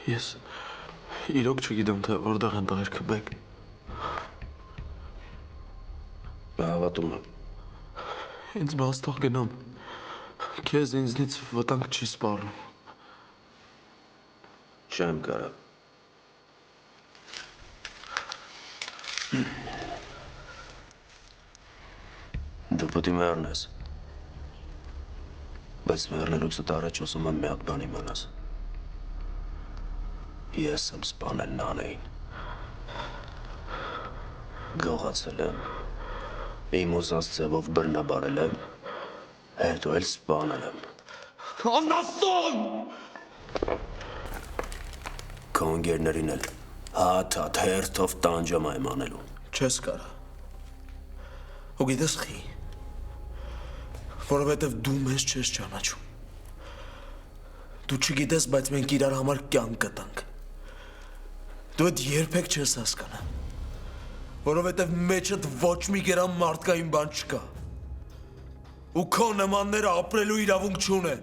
Ես իրոք չգիտեմ, թե որտեղ են տղերքը բեկ։ Հավատում եմ։ Ինձ բաց թող գնամ։ Քեզ ինձնից վտանգ չի սպառնում։ Չեմ կարա։ Դու պետք է մեռնես։ Բայց մեռնելուց առաջ ուզում եմ մի հատ բան իմանաս։ Ես եմ սպանել Նանեին։ Գողացել եմ։ Իմ ուզած ձևով բռնաբարել եմ, հետո էլ սպանել եմ։ Անասուն! Քո ընկերներին էլ հատ-հատ հերթով տանջամա եմ անելու։ Չես կարա։ Ու գիտես խի, որովհետև դու մեզ չես ճանաչում։ Դու չգիտես, բայց մենք իրար համար կյանք կտանք։ Դու այդ երբեք չես հասկանա։ Որովհետև մեջդ ոչ մի գերամ մարդկային բան չկա։ Ու քո նմանները ապրելու իրավունք չունեն։